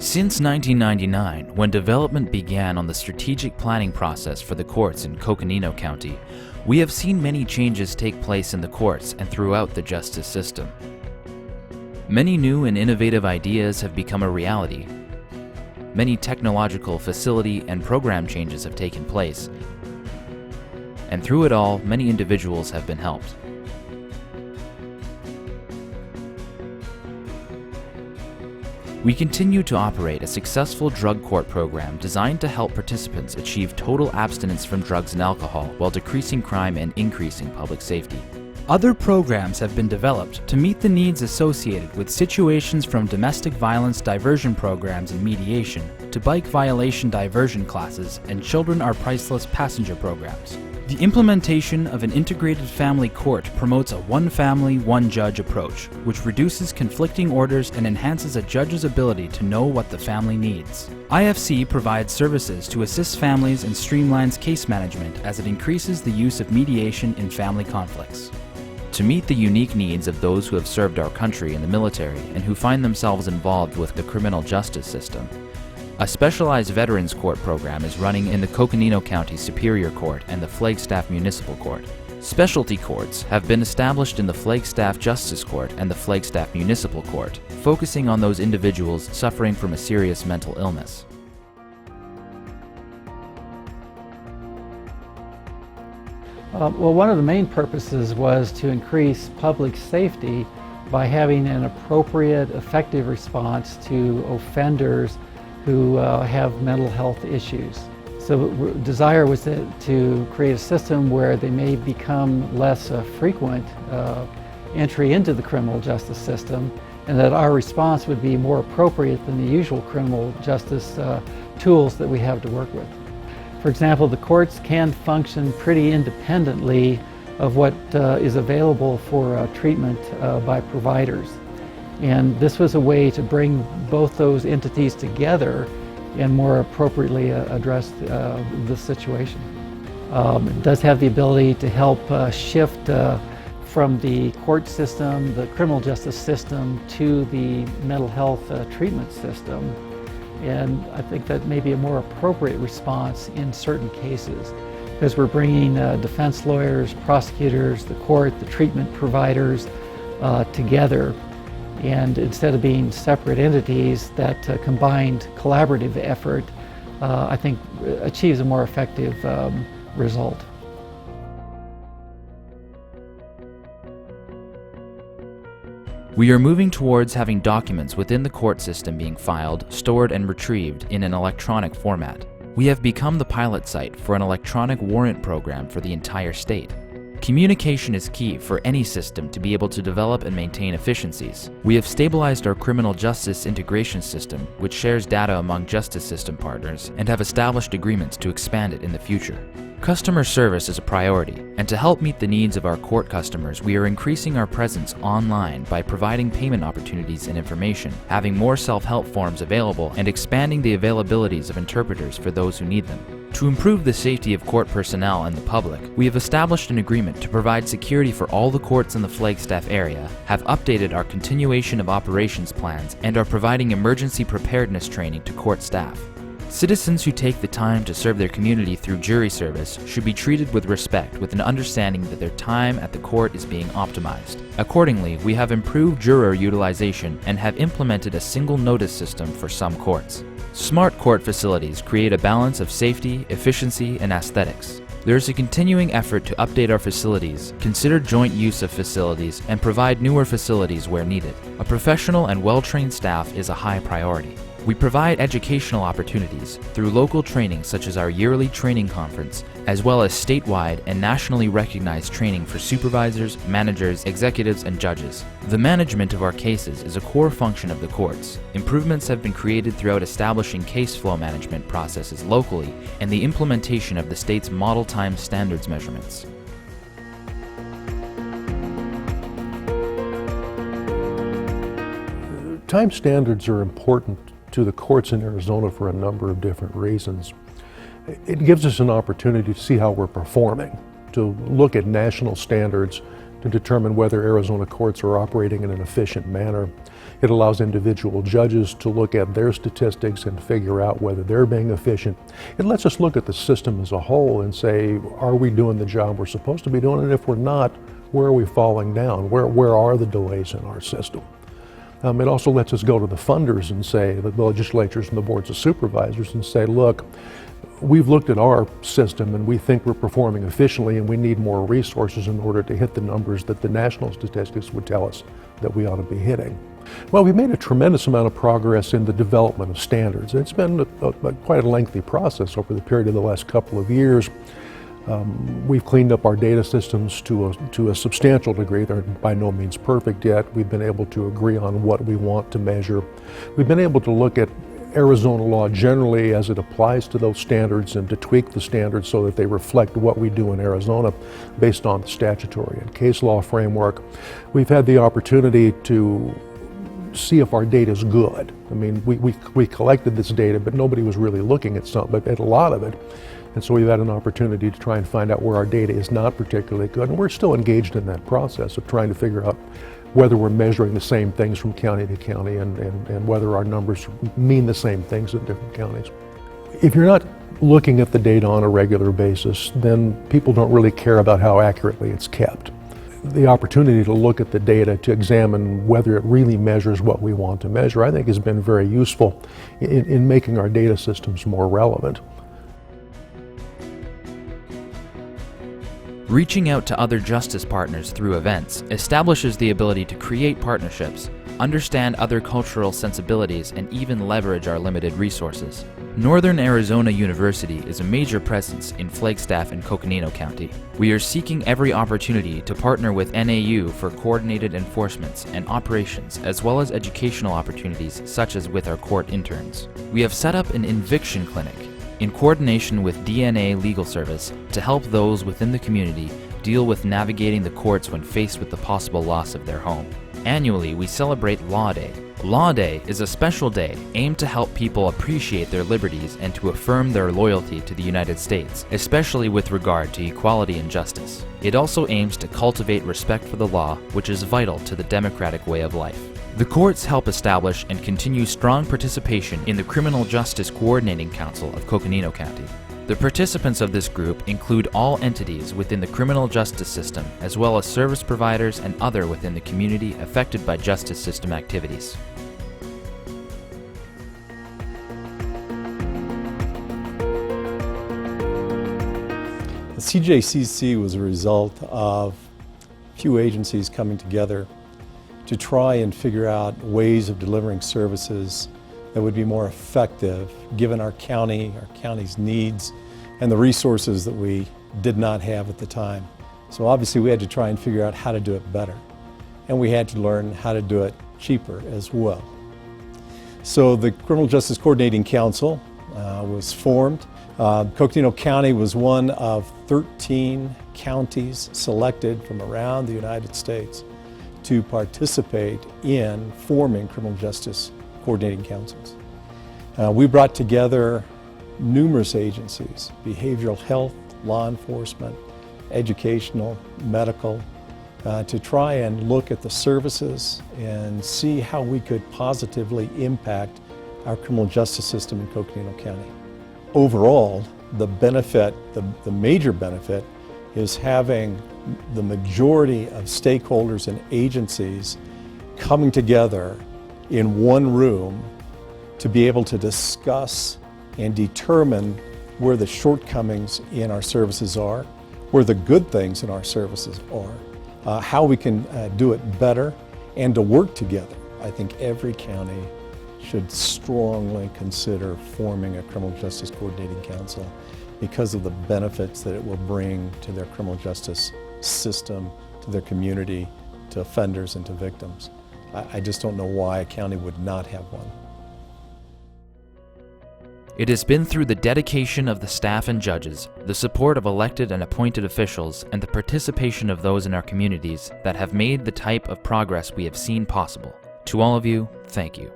Since 1999, when development began on the strategic planning process for the courts in Coconino County, we have seen many changes take place in the courts and throughout the justice system. Many new and innovative ideas have become a reality. Many technological facility and program changes have taken place, and through it all, many individuals have been helped. We continue to operate a successful drug court program designed to help participants achieve total abstinence from drugs and alcohol while decreasing crime and increasing public safety. Other programs have been developed to meet the needs associated with situations from domestic violence diversion programs and mediation to bike violation diversion classes and children are priceless passenger programs. The implementation of an integrated family court promotes a one family, one judge approach, which reduces conflicting orders and enhances a judge's ability to know what the family needs. IFC provides services to assist families and streamlines case management as it increases the use of mediation in family conflicts. To meet the unique needs of those who have served our country in the military and who find themselves involved with the criminal justice system, a specialized Veterans Court program is running in the Coconino County Superior Court and the Flagstaff Municipal Court. Specialty courts have been established in the Flagstaff Justice Court and the Flagstaff Municipal Court, focusing on those individuals suffering from a serious mental illness. Well, one of the main purposes was to increase public safety by having an appropriate, effective response to offenders who have mental health issues. So the desire was to create a system where they may become less frequent entry into the criminal justice system, and that our response would be more appropriate than the usual criminal justice tools that we have to work with. For example, the courts can function pretty independently of what is available for treatment by providers. And this was a way to bring both those entities together and more appropriately address the situation. It does have the ability to help shift from the court system, the criminal justice system, to the mental health treatment system. And I think that may be a more appropriate response in certain cases, because we're bringing defense lawyers, prosecutors, the court, the treatment providers together. And instead of being separate entities, that combined collaborative effort, I think, achieves a more effective result. We are moving towards having documents within the court system being filed, stored, and retrieved in an electronic format. We have become the pilot site for an electronic warrant program for the entire state. Communication is key for any system to be able to develop and maintain efficiencies. We have stabilized our criminal justice integration system, which shares data among justice system partners, and have established agreements to expand it in the future. Customer service is a priority, and to help meet the needs of our court customers, we are increasing our presence online by providing payment opportunities and information, having more self-help forms available, and expanding the availabilities of interpreters for those who need them. To improve the safety of court personnel and the public, we have established an agreement to provide security for all the courts in the Flagstaff area, have updated our continuation of operations plans, and are providing emergency preparedness training to court staff. Citizens who take the time to serve their community through jury service should be treated with respect, with an understanding that their time at the court is being optimized. Accordingly, we have improved juror utilization and have implemented a single notice system for some courts. Smart court facilities create a balance of safety, efficiency, and aesthetics. There is a continuing effort to update our facilities, consider joint use of facilities, and provide newer facilities where needed. A professional and well-trained staff is a high priority. We provide educational opportunities through local training such as our yearly training conference, as well as statewide and nationally recognized training for supervisors, managers, executives, and judges. The management of our cases is a core function of the courts. Improvements have been created throughout establishing case flow management processes locally and the implementation of the state's model time standards measurements. Time standards are important to the courts in Arizona for a number of different reasons. It gives us an opportunity to see how we're performing, to look at national standards, to to determine whether Arizona courts are operating in an efficient manner. It allows individual judges to look at their statistics and figure out whether they're being efficient. It lets us look at the system as a whole and say, are we doing the job we're supposed to be doing? And if we're not, where are we falling down? Where are the delays in our system? It also lets us go to the funders and say, the legislatures and the boards of supervisors, and say, look, we've looked at our system and we think we're performing efficiently and we need more resources in order to hit the numbers that the national statistics would tell us that we ought to be hitting. Well, we've made a tremendous amount of progress in the development of standards. It's been quite a lengthy process over the period of the last couple of years. We've cleaned up our data systems to a substantial degree. They're by no means perfect yet. We've been able to agree on what we want to measure. We've been able to look at Arizona law generally as it applies to those standards and to tweak the standards so that they reflect what we do in Arizona based on the statutory and case law framework. We've had the opportunity to see if our data is good. I mean, we collected this data, but nobody was really looking at a lot of it. And so we've had an opportunity to try and find out where our data is not particularly good. And we're still engaged in that process of trying to figure out whether we're measuring the same things from county to county and whether our numbers mean the same things in different counties. If you're not looking at the data on a regular basis, then people don't really care about how accurately it's kept. The opportunity to look at the data to examine whether it really measures what we want to measure, I think has been very useful in making our data systems more relevant. Reaching out to other justice partners through events establishes the ability to create partnerships, understand other cultural sensibilities, and even leverage our limited resources. Northern Arizona University is a major presence in Flagstaff and Coconino County. We are seeking every opportunity to partner with NAU for coordinated enforcements and operations, as well as educational opportunities such as with our court interns. We have set up an eviction clinic in coordination with DNA Legal Service to help those within the community deal with navigating the courts when faced with the possible loss of their home. Annually, we celebrate Law Day. Law Day is a special day aimed to help people appreciate their liberties and to affirm their loyalty to the United States, especially with regard to equality and justice. It also aims to cultivate respect for the law, which is vital to the democratic way of life. The courts help establish and continue strong participation in the Criminal Justice Coordinating Council of Coconino County. The participants of this group include all entities within the criminal justice system, as well as service providers and other within the community affected by justice system activities. The CJCC was a result of a few agencies coming together to try and figure out ways of delivering services that would be more effective given our county's needs and the resources that we did not have at the time. So obviously we had to try and figure out how to do it better. And we had to learn how to do it cheaper as well. So the Criminal Justice Coordinating Council was formed. Coconino County was one of 13 counties selected from around the United States to participate in forming criminal justice coordinating councils. We brought together numerous agencies, behavioral health, law enforcement, educational, medical, to try and look at the services and see how we could positively impact our criminal justice system in Coconino County. Overall, the benefit, the major benefit, is having the majority of stakeholders and agencies coming together in one room to be able to discuss and determine where the shortcomings in our services are, where the good things in our services are, how we can do it better, and to work together. I think every county should strongly consider forming a criminal justice coordinating council because of the benefits that it will bring to their criminal justice system, to their community, to offenders and to victims. I just don't know why a county would not have one. It has been through the dedication of the staff and judges, the support of elected and appointed officials, and the participation of those in our communities that have made the type of progress we have seen possible. To all of you, thank you.